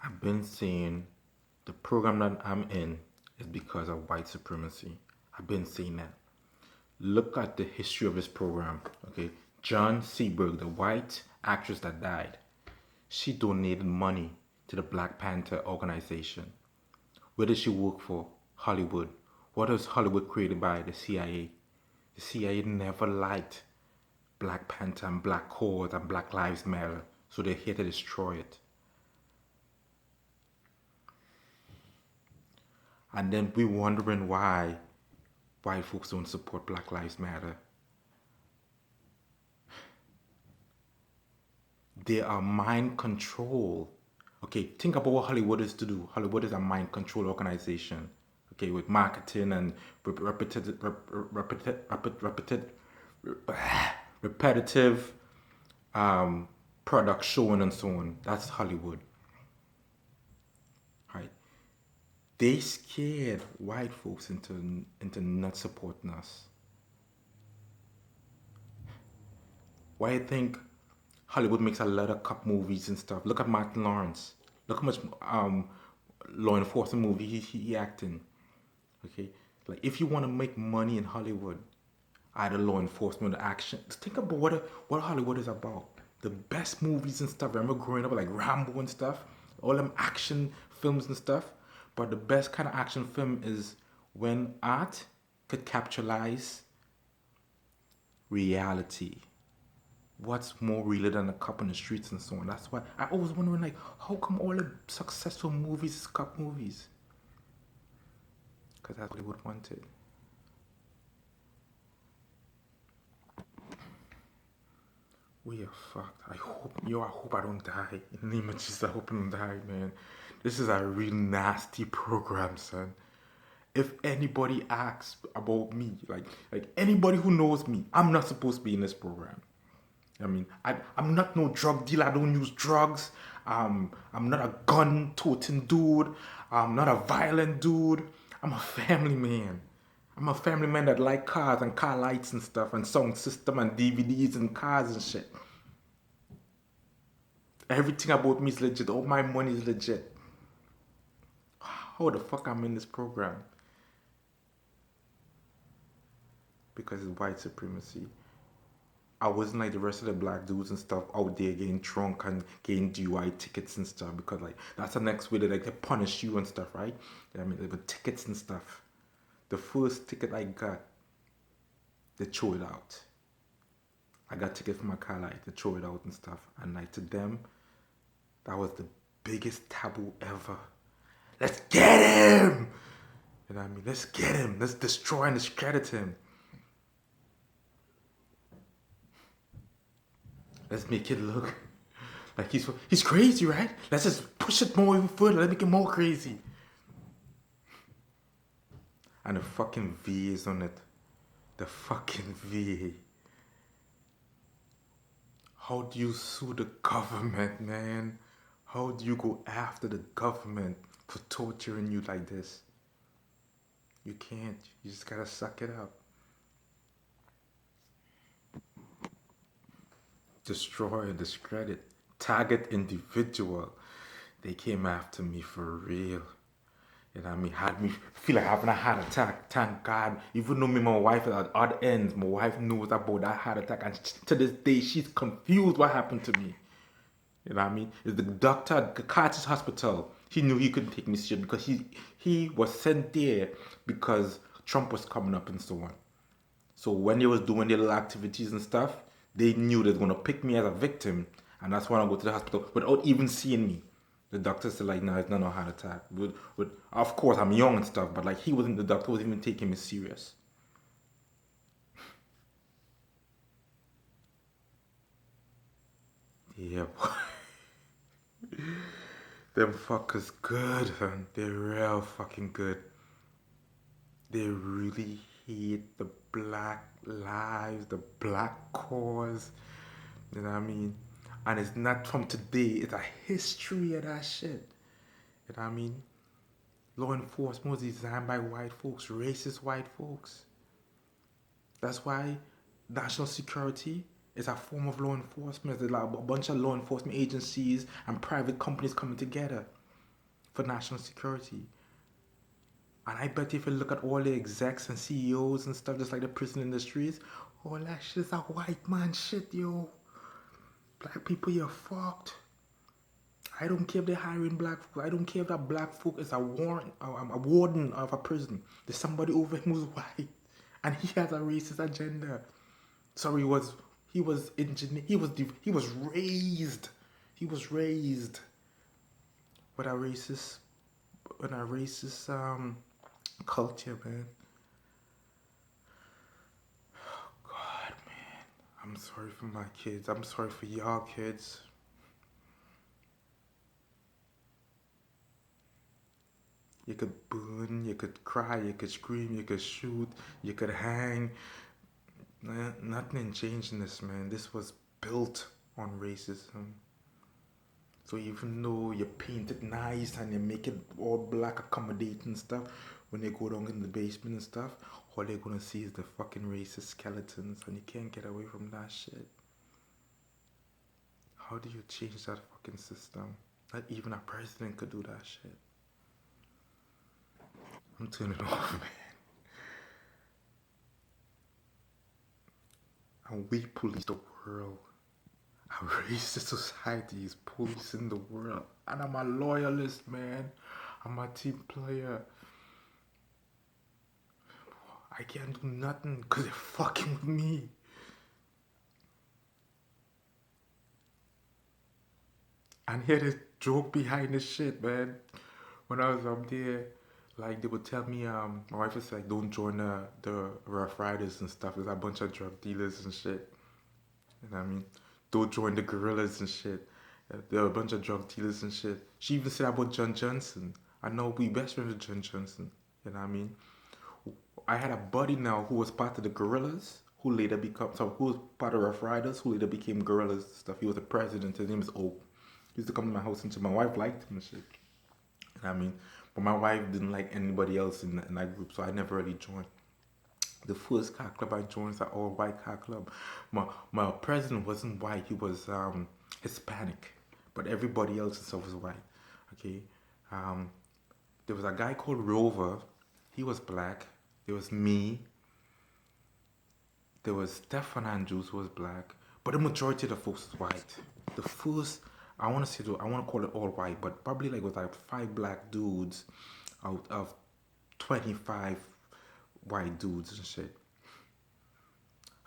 I've been saying the program that I'm in is because of white supremacy. I've been saying that. Look at the history of this program. Okay, John Seberg, the white actress that died, she donated money to the Black Panther organization. Where did she work for? Hollywood. What was Hollywood created by? The CIA. The CIA never liked Black Panther and Black cause and Black Lives Matter, so they're here to destroy it. And then we wondering why white folks don't support Black Lives Matter. They are mind control. Okay, think about what Hollywood is to do. Hollywood is a mind control organization. Okay, with marketing and repetitive product showing and so on. That's Hollywood. Right? They scared white folks into not supporting us. Why I think Hollywood makes a lot of cop movies and stuff. Look at Martin Lawrence. Look how much law enforcement movie he acting. Okay, like if you want to make money in Hollywood, either law enforcement or action. Think about what Hollywood is about. The best movies and stuff. I remember growing up like Rambo and stuff, all them action films and stuff. But the best kind of action film is when art could capitalize reality. What's more realer than a cop on the streets and so on? That's why I always wondering like, how come all the successful movies is cop movies? Because that's what they would wanted. We are fucked. I hope I don't die. In the name of Jesus, I hope I don't die, man. This is a real nasty program, son. If anybody asks about me, like anybody who knows me, I'm not supposed to be in this program. I mean, I'm not no drug dealer. I don't use drugs. I'm not a gun-toting dude. I'm not a violent dude. I'm a family man. I'm a family man that like cars and car lights and stuff and sound system and DVDs and cars and shit. Everything about me is legit. All my money is legit. How the fuck I'm in this program? Because it's white supremacy. I wasn't like the rest of the black dudes and stuff out there getting drunk and getting DUI tickets and stuff because like that's the next way that they punish you and stuff, right? I mean, like, with tickets and stuff. The first ticket I got, they throw it out. I got ticket for my car, like they throw it out and stuff. And like to them, that was the biggest taboo ever. Let's get him! You know what I mean? Let's get him. Let's destroy and discredit him. Let's make it look like he's crazy, right? Let's just push it more even further. Let's make it more crazy. And the fucking V is on it. The fucking V. How do you sue the government, man? How do you go after the government for torturing you like this? You can't. You just gotta suck it up. Destroy and discredit. Target individual. They came after me for real. You know what I mean? Had me feel like having a heart attack. Thank God. Even though me and my wife are at odd ends, my wife knows about that heart attack. And to this day, she's confused what happened to me. You know what I mean? It's the doctor at the Carter's hospital. He knew he couldn't take me serious because he was sent there because Trump was coming up and so on. So when they was doing their little activities and stuff, they knew they were gonna pick me as a victim, and that's why I go to the hospital without even seeing me. The doctor said like, no, it's not a heart attack. Of course, I'm young and stuff, but like the doctor wasn't even taking me serious. Yeah, boy. Them fuckers good, man. They're real fucking good. They really hate the black lives, the black cause. You know what I mean? And it's not from today, it's a history of that shit. You know what I mean? Law enforcement was designed by white folks, racist white folks. That's why national security is a form of law enforcement. There's like a bunch of law enforcement agencies and private companies coming together. for national security. And I bet if you look at all the execs and CEOs and stuff, just like the prison industries, all that shit is a white man shit, yo. Black people, you're fucked. I don't care if they're hiring black folk. I don't care if that black folk is a warden of a prison. There's somebody over him who's white, and he has a racist agenda. Sorry, he was engineer. He was raised. He was raised with a racist culture, man. God, man, I'm sorry for my kids. I'm sorry for y'all kids. You could burn, you could cry, you could scream, you could shoot, you could hang. Nothing changed in this, man. This was built on racism. So even though you paint it nice and you make it all black, accommodating stuff, when they go down in the basement and stuff, all they're gonna see is the fucking racist skeletons, and you can't get away from that shit. How do you change that fucking system? Not even a president could do that shit. I'm turning off, man. And we police the world. A racist society is policing the world. And I'm a loyalist, man. I'm a team player. I can't do nothing because they're fucking with me. And here this joke behind this shit, man. When I was up there, like they would tell me, my wife was like, don't join the Rough Riders and stuff. There's a bunch of drug dealers and shit. You know what I mean? Don't join the gorillas and shit. There are a bunch of drug dealers and shit. She even said about John Johnson. I know we best friends with John Johnson. You know what I mean? I had a buddy now who was part of the gorillas, who was part of Rough Riders, who later became gorillas and stuff. He was the president. His name is Oak. He used to come to my house and shit. My wife liked him and shit. You know what I mean? But my wife didn't like anybody else in that group, so I never really joined. The first car club I joined was an all-white car club. My president wasn't white; he was Hispanic, but everybody else and stuff was white. Okay, there was a guy called Rover. He was black. There was me. There was Stefan Andrews, who was black, but the majority of the folks was white. The first, I want to call it all white, but probably like it was like 5 black dudes out of 25 white dudes and shit.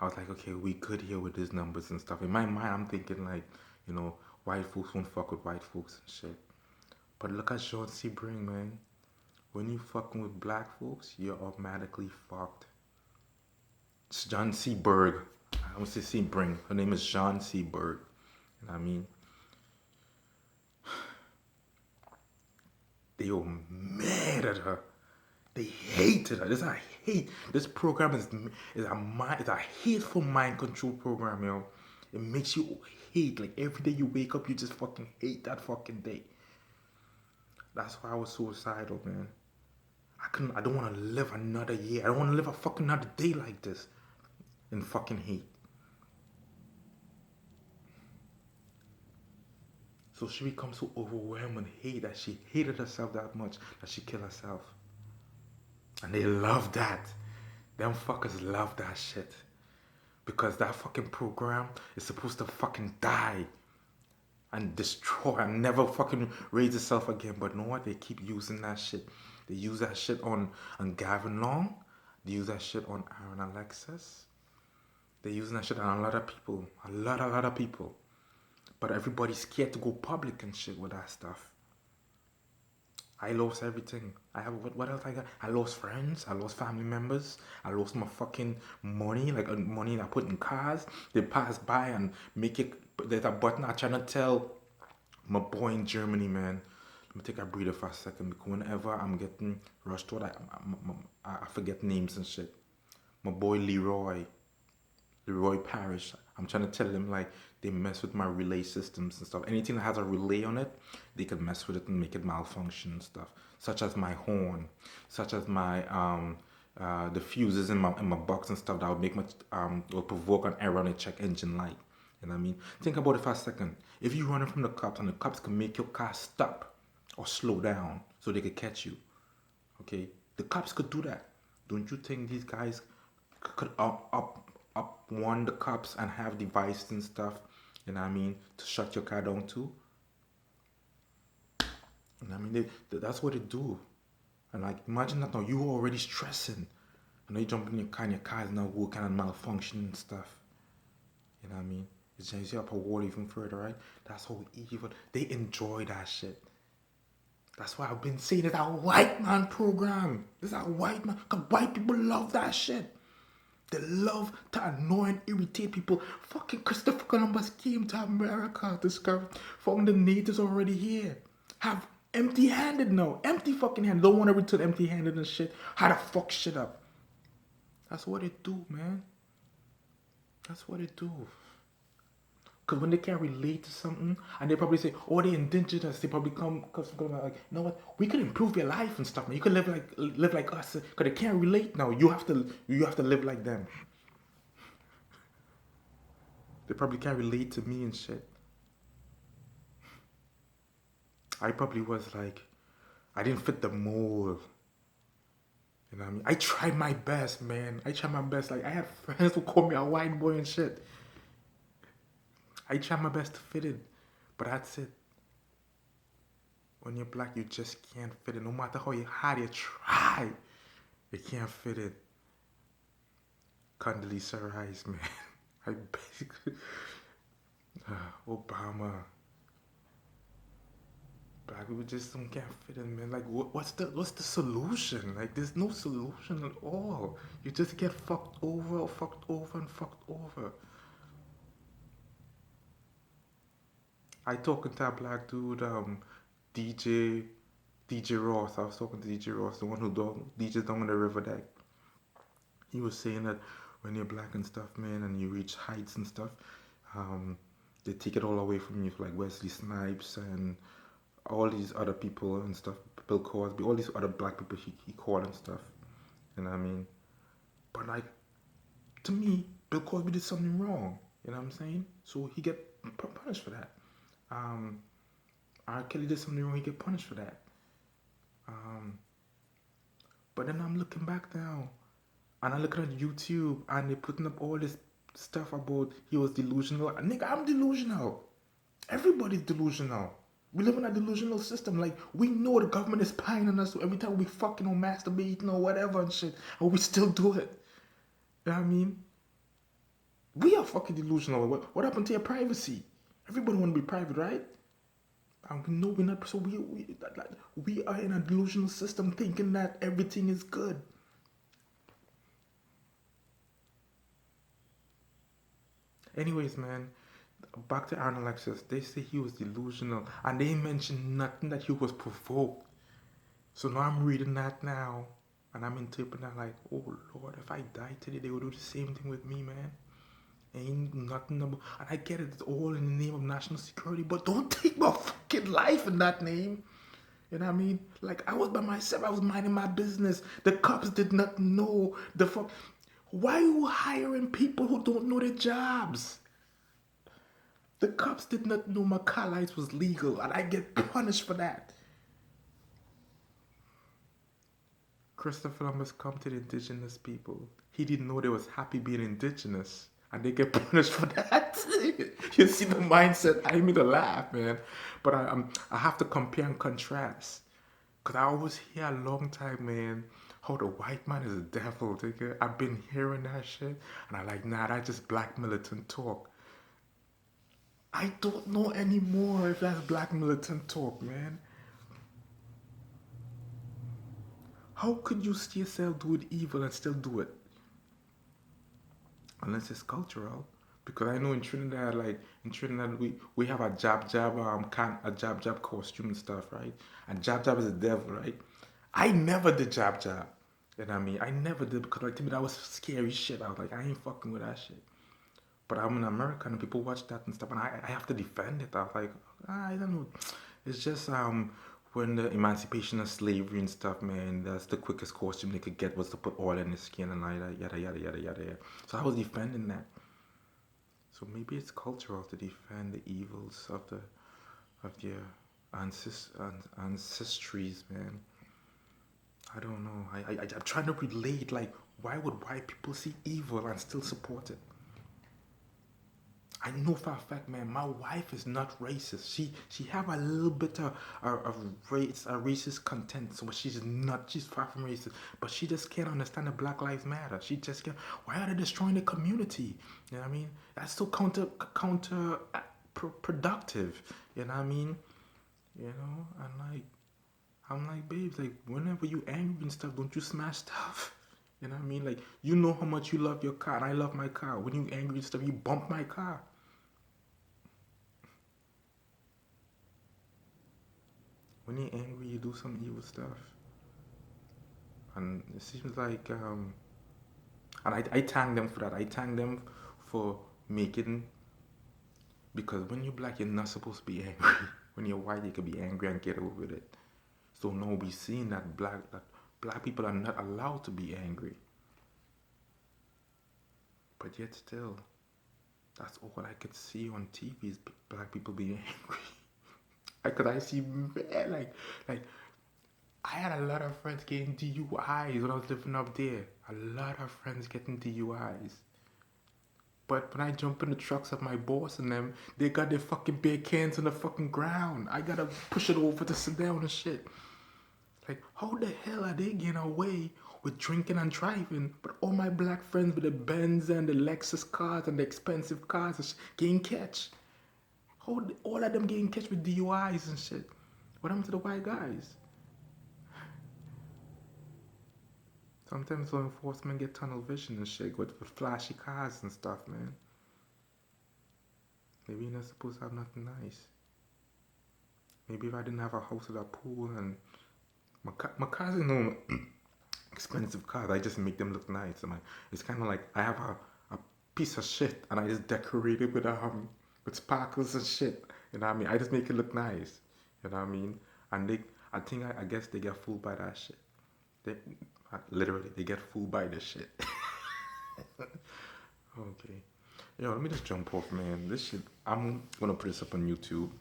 I was like, okay, we good here with these numbers and stuff. In my mind, I'm thinking like, you know, white folks won't fuck with white folks and shit. But look at John C. Bring, man. When you fucking with black folks, you're automatically fucked. It's John C. Berg. I don't say C. Bring. Her name is John C. Berg. You know what I mean? They were mad at her. They hated her. This program is a hateful mind control program, yo. It makes you hate. Like every day you wake up, you just fucking hate that fucking day. That's why I was suicidal, man. I don't want to live another year. I don't want to live a fucking another day like this in fucking hate. So she becomes so overwhelmed with hate that she hated herself that much that she killed herself. And they love that. Them fuckers love that shit. Because that fucking program is supposed to fucking die and destroy and never fucking raise itself again. But you know what? They keep using that shit. They use that shit on Gavin Long. They use that shit on Aaron Alexis. They're using that shit on a lot of people. A lot of people. But everybody's scared to go public and shit with that stuff. I lost everything. What else I got? I lost friends. I lost family members. I lost my fucking money, like money I put in cars. They pass by and make it. There's a button. I'm trying to tell my boy in Germany, man. Let me take a breather for a second because whenever I'm getting rushed out, I forget names and shit. My boy Leroy Parrish. I'm trying to tell him like they mess with my relay systems and stuff. Anything that has a relay on it, they can mess with it and make it malfunction and stuff. Such as my horn, such as my the fuses in my box and stuff that would make will provoke an error on a check engine light. You know what I mean? Think about it for a second. If you're running from the cops and the cops can make your car stop or slow down so they could catch you. Okay, the cops could do that. Don't you think these guys could up warn the cops and have devices and stuff? You know what I mean, to shut your car down too. And I mean, that's what they do. And like, imagine that now you already stressing. And now you jump in your car is now working and malfunction and stuff. You know what I mean? It changes you up a wall even further, right? That's how evil. They enjoy that shit. That's why I've been saying it's a white man program. It's a white man. Because white people love that shit. They love to annoy and irritate people. Fucking Christopher Columbus came to America, discovered, found the natives already here. Have empty-handed now. Empty fucking hand. Don't want to return empty-handed and shit. How to fuck shit up. That's what they do, man. That's what they do. Because when they can't relate to something, and they probably say, oh, they indigenous, they probably come, like, you know what, we could improve your life and stuff, man. You could live like us, because they can't relate now. You have to live like them. They probably can't relate to me and shit. I probably was like, I didn't fit the mold. You know what I mean? I tried my best, man. I tried my best. Like, I had friends who called me a white boy and shit. I tried my best to fit in. But that's it. When you're black, you just can't fit in. No matter how hard you try, you can't fit in. Condoleezza Rice, man. I basically... Obama. Black people just can't fit in, man. Like, what's the solution? Like, there's no solution at all. You just get fucked over, fucked over, and fucked over. I talking to a black dude, DJ Ross. I was talking to DJ Ross, the one who DJs down on the river deck. He was saying that when you're black and stuff, man, and you reach heights and stuff, they take it all away from you, like Wesley Snipes and all these other people and stuff, Bill Cosby, all these other black people he called and stuff. You know what I mean? But like, to me, Bill Cosby did something wrong. You know what I'm saying? So he get punished for that. R. Kelly did something wrong, he get punished for that. But then I'm looking back now, and I'm looking at YouTube, and they're putting up all this stuff about he was delusional. Nigga, I'm delusional. Everybody's delusional. We live in a delusional system. Like, we know the government is spying on us, so every time we fucking or masturbating or whatever and shit, and we still do it. You know what I mean? We are fucking delusional. What happened to your privacy? Everybody want to be private, right? And we know we're not. So we are in a delusional system thinking that everything is good. Anyways, man, back to Aaron Alexis. They say he was delusional, and they mentioned nothing that he was provoked. So now I'm reading that now, and I'm interpreting that like, oh Lord, if I die today, they will do the same thing with me, man. Ain't nothing about, and I get it, it's all in the name of national security, but don't take my fucking life in that name. You know what I mean? Like, I was by myself, I was minding my business. The cops did not know the fuck. Why are you hiring people who don't know their jobs? The cops did not know my car lights was legal, and I get punished for that. Christopher Columbus come to the indigenous people. He didn't know they was happy being indigenous, and they get punished for that. You see the mindset? I mean to laugh, man. But I have to compare and contrast. Because I always hear a long time, man, how the white man is a devil, nigga. I've been hearing that shit, and I'm like, nah, that's just black militant talk. I don't know anymore if that's black militant talk, man. How could you see yourself doing evil and still do it? Unless it's cultural. Because I know in Trinidad, we have a jab costume and stuff, right? And jab is the devil, right? I never did jab. You know what I mean? I never did, because like to me that was scary shit. I was like, I ain't fucking with that shit. But I'm in America and people watch that and stuff, and I have to defend it. I was like, I don't know. It's just when the emancipation of slavery and stuff, man, that's the quickest costume they could get was to put oil in the skin and like that, yada yada yada yada yada. So I was defending that. So maybe it's cultural to defend the evils of the ancestries, man. I don't know. I'm trying to relate. Like, why would white people see evil and still support it? I know for a fact, man, my wife is not racist. She have a little bit of race, a racist content, so she's not. She's far from racist, but she just can't understand the Black Lives Matter. She just can't. Why are they destroying the community? You know what I mean? That's so productive. You know what I mean? You know, and like I'm like, babes, like whenever you angry and stuff, don't you smash stuff? You know what I mean? Like you know how much you love your car, and I love my car. When you angry and stuff, you bump my car. When you're angry, you do some evil stuff, and it seems like and I thank them for that. I thank them for making because when you're black, you're not supposed to be angry. When you're white, you can be angry and get over it. So now we seeing that black people are not allowed to be angry, but yet still, that's all I could see on TV is black people being angry. Because I see man, like I had a lot of friends getting DUIs when I was living up there. A lot of friends getting DUIs. But when I jump in the trucks of my boss and them, they got their fucking beer cans on the fucking ground. I gotta push it over to sit down and shit. Like, how the hell are they getting away with drinking and driving? But all my black friends with the Benz and the Lexus cars and the expensive cars are getting catch. How all of them getting catch with DUIs and shit? What happened to the white guys? Sometimes law enforcement get tunnel vision and shit with flashy cars and stuff, man. Maybe you're not supposed to have nothing nice. Maybe if I didn't have a house with a pool and my cars are no expensive cars, I just make them look nice. It's kind of like I have a piece of shit and I just decorate it with sparkles and shit. You know what I mean? I just make it look nice. You know what I mean? And I think I guess they get fooled by that shit. They literally they get fooled by this shit. Okay. Yo, let me just jump off, man. This shit, I'm gonna put this up on YouTube.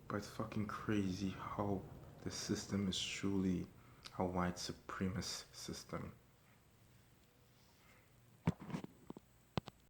But it's fucking crazy how the system is truly a white supremacist system.